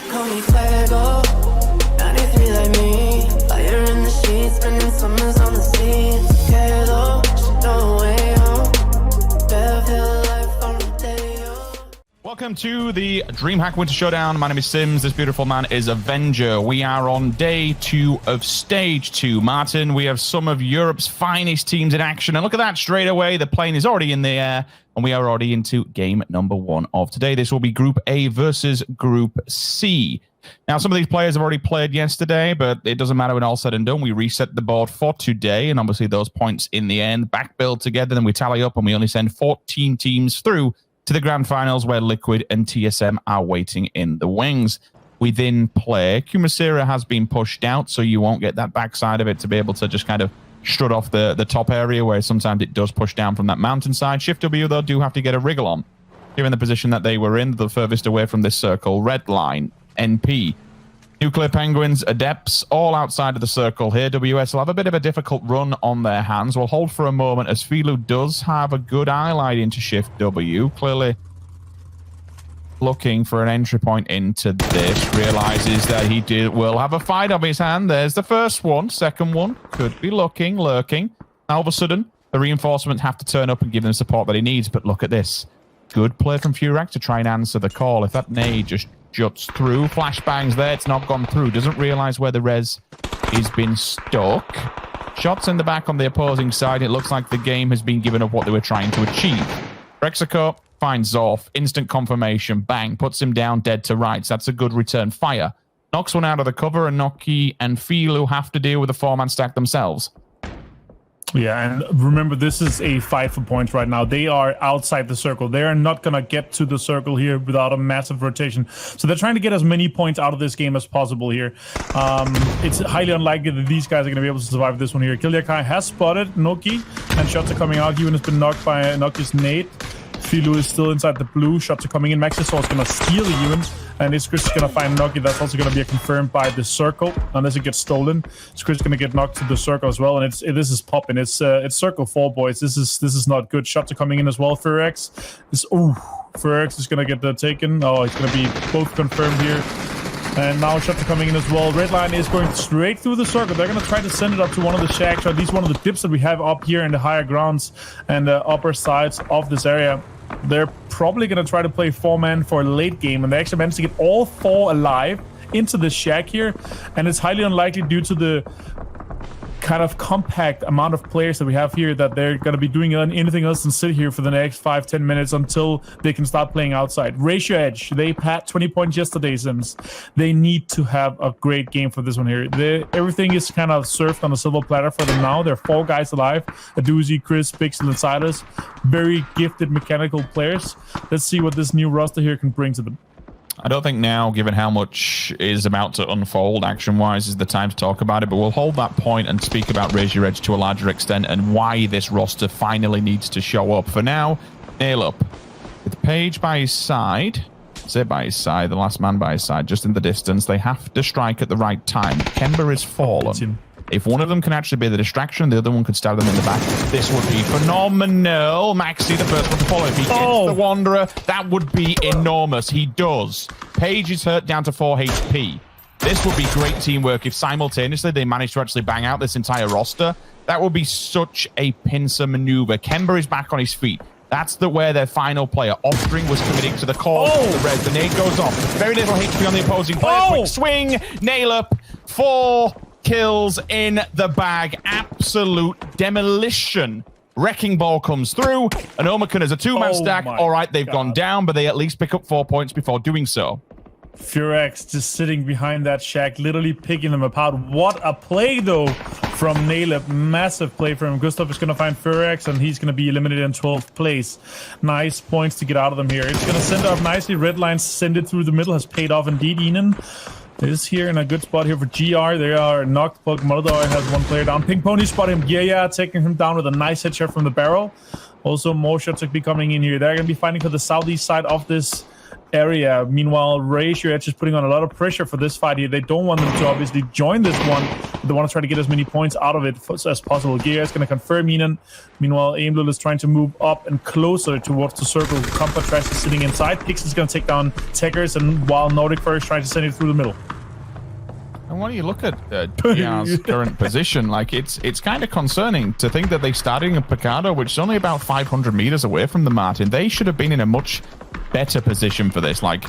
Call me Fuego, 93 like me. Fire in the sheets, spending summers on the sea. Quedo, no way home. Bearfield life on Rodeo. Welcome to the DreamHack Winter Showdown. My name is Sims. This beautiful man is Avenger. We are on day 2 of stage 2. Martin, we have some of Europe's finest teams in action. And look at that, straight away, the plane is already in the air. And we are already into game number 1 of today. This will be Group A versus Group C. Now, some of these players have already played yesterday, but it doesn't matter when all said and done. We reset the board for today, and obviously those points in the end back build together, then we tally up, and we only send 14 teams through to the grand finals where Liquid and TSM are waiting in the wings. We then play. Kumasira has been pushed out, so you won't get that backside of it to be able to just kind of strut off the top area where sometimes it does push down from that mountainside. Shift W, though, do have to get a wriggle on. Given the position that they were in, the furthest away from this circle, red line, NP. Nuclear Penguins, Adepts, all outside of the circle here. WS will have a bit of a difficult run on their hands. We'll hold for a moment as Filu does have a good eye light into Shift W. Clearly looking for an entry point into this. Realizes that he will have a fight on his hand. There's the first one. Second one could be lurking. All of a sudden, the reinforcements have to turn up and give him support that he needs. But look at this. Good play from Furak to try and answer the call. If that nade just juts through, flashbangs there, it's not gone through. Doesn't realize where the res has been stuck. Shots in the back on the opposing side. It looks like the game has been given up what they were trying to achieve. Rexico finds Zorf. Instant confirmation. Bang. Puts him down dead to rights. That's a good return fire. Knocks one out of the cover, and Noki and Filu have to deal with the 4-man stack themselves. Yeah, and remember, this is a fight for points right now. They are outside the circle. They are not going to get to the circle here without a massive rotation. So they're trying to get as many points out of this game as possible here. It's highly unlikely that these guys are going to be able to survive this one here. Kilyakai has spotted Noki, and shots are coming out. Ewan has been knocked by Noki's nade. Filu is still inside the blue. Shots are coming in. Maxisol is going to steal Ewan, and Chris is going to find Noki. That's also going to be confirmed by the circle, unless it gets stolen. Chris is going to get knocked to the circle as well, and this is popping. It's circle 4, boys. This is not good. Shots are coming in as well. Furex is going to get taken. Oh, it's going to be both confirmed here. And now shots are coming in as well. Red line is going straight through the circle. They're going to try to send it up to one of the shacks, or at least one of the dips that we have up here in the higher grounds and the upper sides of this area. They're probably going to try to play 4-man for a late game, and they actually managed to get all 4 alive into the shack here. And it's highly unlikely, due to the kind of compact amount of players that we have here, that they're going to be doing anything else than sit here for the next 5-10 minutes until they can start playing outside. Ratio Edge, they had 20 points yesterday, Sims. They need to have a great game for this one here. Everything is kind of served on a silver platter for them now. There are 4 guys alive: Aduzi, Chris, Pixel, and Silas. Very gifted mechanical players. Let's see what this new roster here can bring to them. I don't think now, given how much is about to unfold action-wise, is the time to talk about it, but we'll hold that point and speak about Raise Your Edge to a larger extent and why this roster finally needs to show up. For now, Nail Up. With Page by his side, Zed by his side, the last man by his side, just in the distance, they have to strike at the right time. Kemba is fallen. If one of them can actually be the distraction, the other one could stab them in the back. This would be phenomenal. Maxi, the first one to follow. If he gets the Wanderer, that would be enormous. He does. Page is hurt down to 4 HP. This would be great teamwork if simultaneously they manage to actually bang out this entire roster. That would be such a pincer maneuver. Kemba is back on his feet. That's where their final player, Offspring, was committing to the call. The red, the nade goes off. Very little HP on the opposing player. Quick swing, Nail Up, 4 kills in the bag. Absolute demolition. Wrecking Ball comes through, and Omakun is a 2-man stack. All right, they've gone down, but they at least pick up 4 points before doing so. Furex just sitting behind that shack, literally picking them apart. What a play, though, from Nailep. Massive play from him. Gustav is going to find Furex, and he's going to be eliminated in 12th place. Nice points to get out of them here. It's going to send up nicely. Red line send it through the middle. Has paid off indeed. Enan is here in a good spot here for GR. They are knocked. Moldor has 1 player down. Pink Pony spot him. Yeah, taking him down with a nice headshot from the barrel. Also, more shots are be coming in here. They're going to be fighting for the southeast side of this area. Meanwhile, Razor Edge is putting on a lot of pressure for this fight here. They don't want them to obviously join this one. They want to try to get as many points out of it as possible. Giga is going to confirm Minen. Meanwhile, Aimlul is trying to move up and closer towards the circle. Compa Trash is sitting inside. Pix is going to take down Techers, and while Nordic Fur is trying to send it through the middle. And when you look at GR's current position, like it's kind of concerning to think that they're starting in Picado, which is only about 500 meters away from the Martin. They should have been in a much better position for this. Like,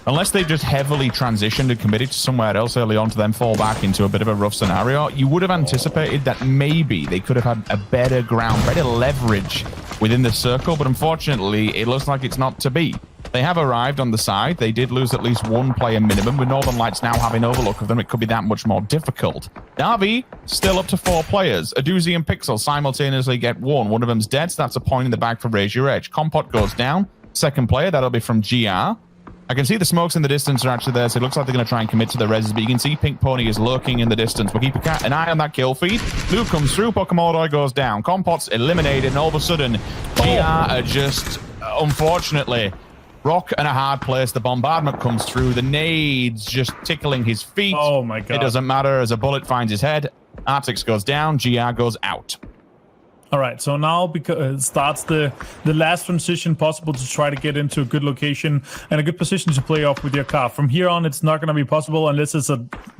unless they just heavily transitioned and committed to somewhere else early on to then fall back into a bit of a rough scenario, you would have anticipated that maybe they could have had a better ground, better leverage within the circle. But unfortunately, it looks like it's not to be. They have arrived on the side. They did lose at least one player minimum. With Northern Lights now having overlook of them, it could be that much more difficult. NaVi, still up to 4 players. Aduzi and Pixel simultaneously get one. One of them's dead, so that's a point in the bag for Raise Your Edge. Compot goes down. Second player, that'll be from GR. I can see the smokes in the distance are actually there, so it looks like they're going to try and commit to the reses, but you can see Pink Pony is lurking in the distance. We'll keep an eye on that kill feed. Luke comes through, Pokemon goes down. Compot's eliminated, and all of a sudden, GR are just, unfortunately, rock and a hard place. The bombardment comes through. The nades just tickling his feet. Oh my god. It doesn't matter as a bullet finds his head. Artix goes down. GR goes out. All right, so now because it starts the last transition possible to try to get into a good location and a good position to play off with your car. From here on, it's not going to be possible unless it's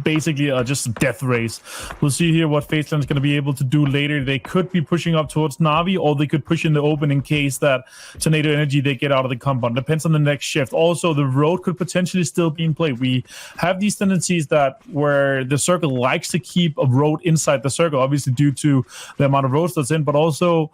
basically just a death race. We'll see here what Faceland's going to be able to do later. They could be pushing up towards NaVi, or they could push in the open in case that Tornado Energy they get out of the compound. Depends on the next shift. Also, the road could potentially still be in play. We have these tendencies that where the circle likes to keep a road inside the circle, obviously due to the amount of roads that's in, but also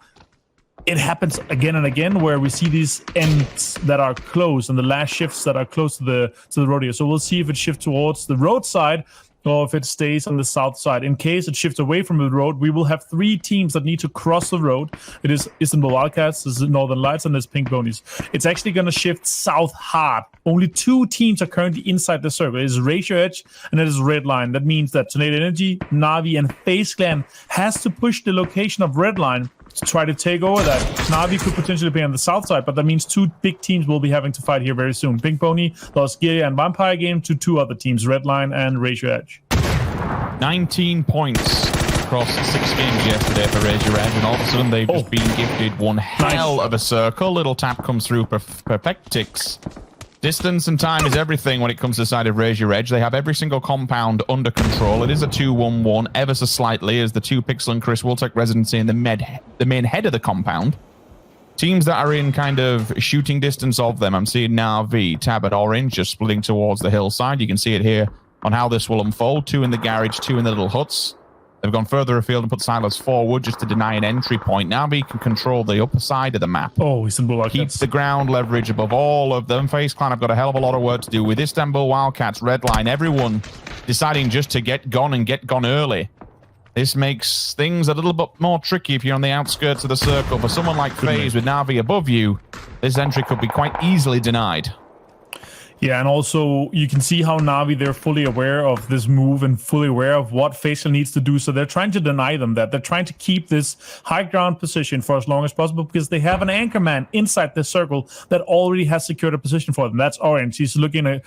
it happens again and again where we see these ends that are closed and the last shifts that are close to the rodeo. So we'll see if it shifts towards the road side or if it stays on the south side. In case it shifts away from the road, we will have 3 teams that need to cross the road. It is Istanbul Wildcats, this is Northern Lights, and there's Pink Ponies. It's actually going to shift south hard. Only 2 teams are currently inside the circle. It is Razor Edge and it is Redline. That means that Tornado Energy, NaVi, and FaZe Clan has to push the location of Redline to try to take over that. NaVi could potentially be on the south side, but that means 2 big teams will be having to fight here very soon. Pink Pony lost Giria and Vampire Game to 2 other teams, Redline and Razor Edge. 19 points across 6 games yesterday for Razor Edge, and all of a sudden they've just been gifted one hell of a circle. Little tap comes through Perfectix. Distance and time is everything when it comes to the side of Razor Edge. They have every single compound under control. It is a 2-1-1, ever so slightly, as the 2 Pixel and Chris will take residency in the main head of the compound. Teams that are in kind of shooting distance of them, I'm seeing NaVi, Tab at Orange, just splitting towards the hillside. You can see it here on how this will unfold. 2 in the garage, 2 in the little huts. They've gone further afield and put silos forward just to deny an entry point. NaVi can control the upper side of the map. Oh, Istanbul Wildcats. Keep the ground leverage above all of them. FaZe Clan have got a hell of a lot of work to do with Istanbul Wildcats, Redline, everyone deciding just to get gone and get gone early. This makes things a little bit more tricky if you're on the outskirts of the circle. For someone like FaZe with NaVi above you, this entry could be quite easily denied. Yeah, and also you can see how NaVi, they're fully aware of this move and fully aware of what Facial needs to do. So they're trying to deny them that. They're trying to keep this high ground position for as long as possible because they have an anchor man inside the circle that already has secured a position for them. That's Orange. He's looking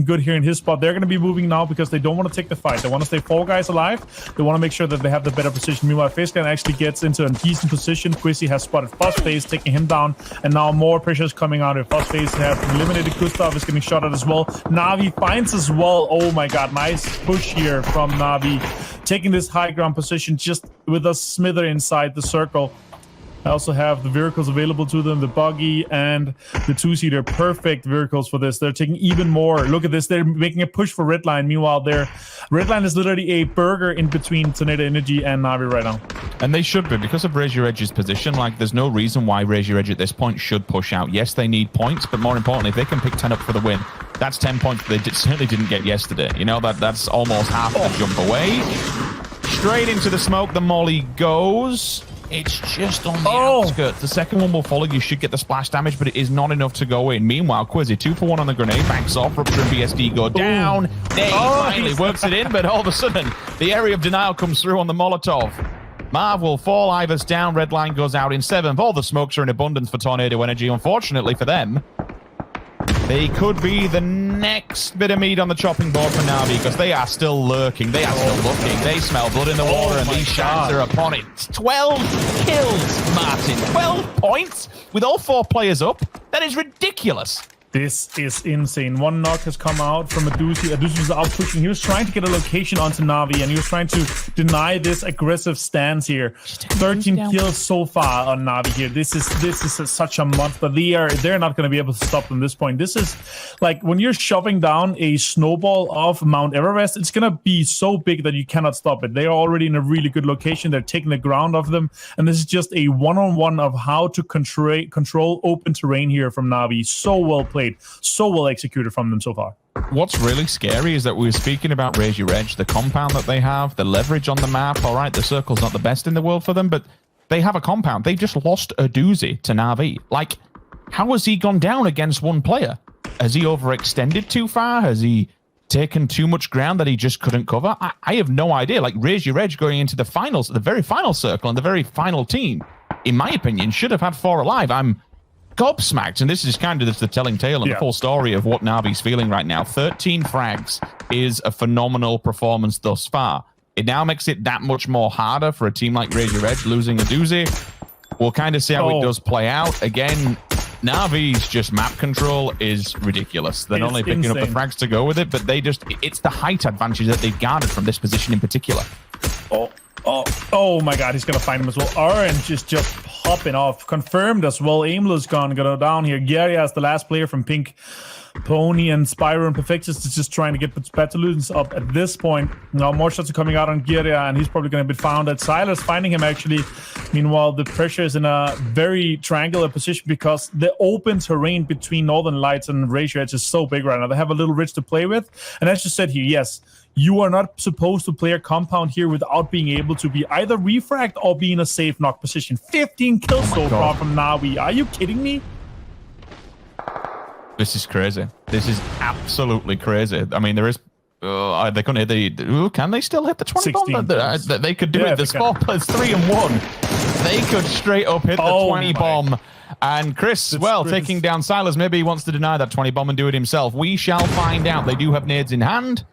good here in his spot. They're going to be moving now because they don't want to take the fight. They want to stay 4 guys alive. They want to make sure that they have the better position. Meanwhile, FaceClan actually gets into a decent position. Quizzy has spotted Fuzzface, taking him down, and now more pressure is coming out. If Fuzzface have eliminated Gustav, is getting shot at as well. NaVi finds as well. Oh my god, nice push here from NaVi, taking this high ground position just with a smither inside the circle. I also have the vehicles available to them, the buggy and the 2-seater. Perfect vehicles for this. They're taking even more. Look at this. They're making a push for Redline. Meanwhile, Redline is literally a burger in between Tornado Energy and NaVi right now. And they should be, because of Razor Edge's position. Like, there's no reason why Razor Edge at this point should push out. Yes, they need points, but more importantly, if they can pick 10 up for the win, that's 10 points they certainly didn't get yesterday. You know, that's almost half the jump away. Straight into the smoke, the molly goes. It's just on the outskirts. The second one will follow. You should get the splash damage, but it is not enough to go in. Meanwhile, Quizzy, 2 for 1 on the grenade. Backs off. Rupture and BSD go down. There, he finally works it in, but all of a sudden, the area of denial comes through on the Molotov. Marv will fall. Ivers down. Redline goes out in 7th. All the smokes are in abundance for Tornado Energy. Unfortunately for them, They could be the next bit of meat on the chopping board for NaVi because they are still lurking. They are still looking. They smell blood in the water, and these shags are upon it. 12 kills, Martin. 12 points with all 4 players up. That is ridiculous. This is insane. One knock has come out from Adusi. Adusi was out pushing. He was trying to get a location onto NaVi, and he was trying to deny this aggressive stance here. 13 kills so far on NaVi here. This is such a monster. They're not going to be able to stop them at this point. This is like when you're shoving down a snowball off Mount Everest, it's going to be so big that you cannot stop it. They are already in a really good location. They're taking the ground off them, and this is just a one-on-one of how to control open terrain here from NaVi. So well played. So well executed from them so far. What's really scary is that we were speaking about Raise Your Edge, the compound that they have, the leverage on the map. All right, the circle's not the best in the world for them, but they have a compound. They just lost a doozy to NaVi. Like, how has he gone down against one player? Has he overextended too far? Has he taken too much ground that he just couldn't cover? I have no idea. Like, Raise Your Edge going into the finals, the very final circle and the very final team, in my opinion, should have had 4 alive. I'm gobsmacked, and this is kind of just the telling tale and the full story of what NaVi's feeling right now. 13 frags is a phenomenal performance thus far. It now makes it that much more harder for a team like Raise Your Edge losing a doozy. We'll kind of see how it does play out. Again, NaVi's just map control is ridiculous. They're not only picking up the frags to go with it, but it's the height advantage that they've garnered from this position in particular. Oh my god, he's gonna find him as well. Orange is just popping off. Confirmed as well. Aimless gonna go down here. Gary as the last player from Pink. Pony and Spyro and Perfectus is just trying to get Bestoloch up at this point. Now more shots are coming out on Giria, and he's probably going to be found at Silas finding him actually. Meanwhile, the pressure is in a very triangular position because the open terrain between Northern Lights and Raise Your Edge is so big right now. They have a little ridge to play with. And as you said here, yes, you are not supposed to play a compound here without being able to be either refragged or be in a safe knock position. 15 kills so far from NaVi. Are you kidding me? This is crazy. This is absolutely crazy. I mean, there is... they couldn't hit the... can they still hit the 20 bomb? They could do it. The spot plays 3 and 1. They could straight up hit the 20 bomb. And Chris, taking down Silas, maybe he wants to deny that 20 bomb and do it himself. We shall find out. They do have nades in hand,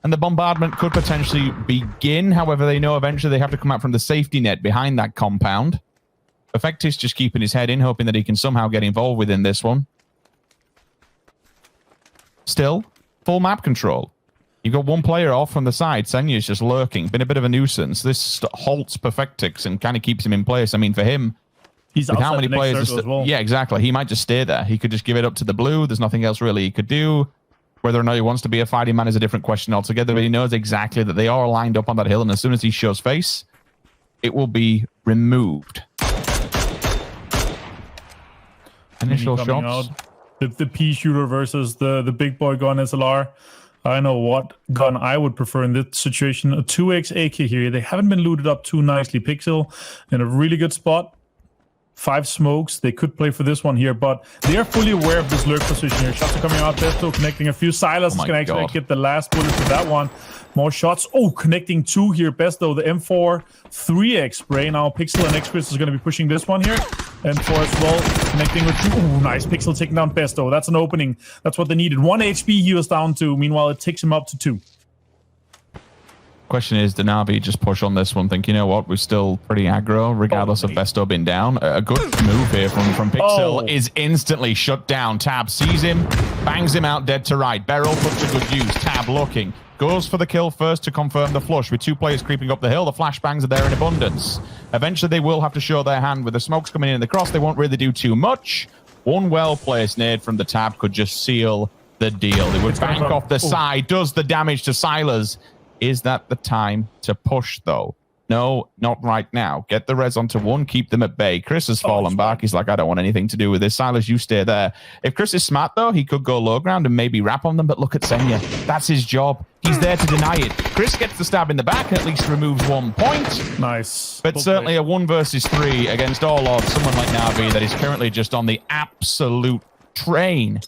and the bombardment could potentially begin. However, they know eventually they have to come out from the safety net behind that compound. Perfectus just keeping his head in, hoping that he can somehow get involved within this one. Still, full map control. You've got one player off from the side. Senya's just lurking. Been a bit of a nuisance. This halts Perfectix and kind of keeps him in place. I mean, for him, he's with how many players as well. Yeah, exactly. He might just stay there. He could just give it up to the blue. There's nothing else really he could do. Whether or not he wants to be a fighting man is a different question altogether, but he knows exactly that they are lined up on that hill, and as soon as he shows face, it will be removed. Initial shots. The P shooter versus the big boy gun SLR. I know what gun I would prefer in this situation. A 2x AK here. They haven't been looted up too nicely. Pixel in a really good spot. 5 smokes. They could play for this one here, but they are fully aware of this lurk position here. Shots are coming out there, still connecting a few. Silas is going to actually get the last bullet for that one. More shots. Oh, connecting 2 here. Besto, the M4 3x spray. Now Pixel and X-Chris is going to be pushing this one here. M4 as well, connecting with 2. Oh, nice. Pixel taking down Besto. That's an opening. That's what they needed. 1 HP he was down to. Meanwhile, it takes him up to 2. Question is, did NaVi just push on this one? Think, you know what, we're still pretty aggro, regardless of Besto being down. A good move here from Pixel is instantly shut down. Tab sees him, bangs him out dead to right. Beryl puts to good use. Tab looking, goes for the kill first to confirm the flush. With 2 players creeping up the hill, the flashbangs are there in abundance. Eventually, they will have to show their hand. With the smokes coming in the cross, they won't really do too much. One well-placed nade from the Tab could just seal the deal. They would bank off the side, does the damage to Silas. Is that the time to push, though? No, not right now. Get the res onto 1, keep them at bay. Chris has fallen back. He's like, I don't want anything to do with this. Silas, you stay there. If Chris is smart, though, he could go low ground and maybe wrap on them, but look at Senya. That's his job. He's there to deny it. Chris gets the stab in the back and at least removes 1 point. Nice. But certainly a 1 versus 3 against all odds. Someone like NaVi that is currently just on the absolute train.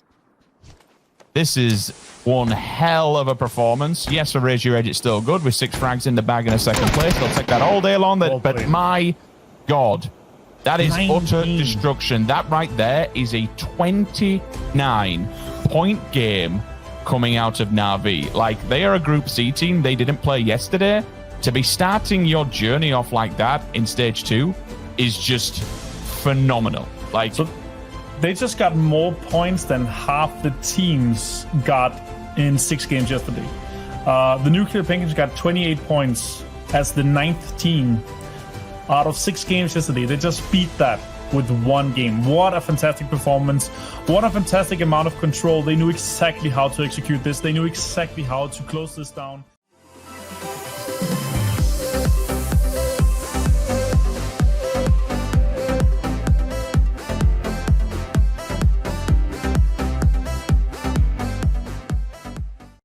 This is one hell of a performance. Yes, for Raise Your Edge, it's still good with 6 frags in the bag in a second place. They'll take that all day long. But my God, that is utter destruction. That right there is a 29 point game coming out of NaVi. Like, they are a Group C team. They didn't play yesterday. To be starting your journey off like that in Stage 2 is just phenomenal. Like, so they just got more points than half the teams got in 6 games yesterday. The Nuclear Penguins got 28 points as the 9th team out of 6 games yesterday. They just beat that with 1 game. What a fantastic performance. What a fantastic amount of control. They knew exactly how to execute this. They knew exactly how to close this down.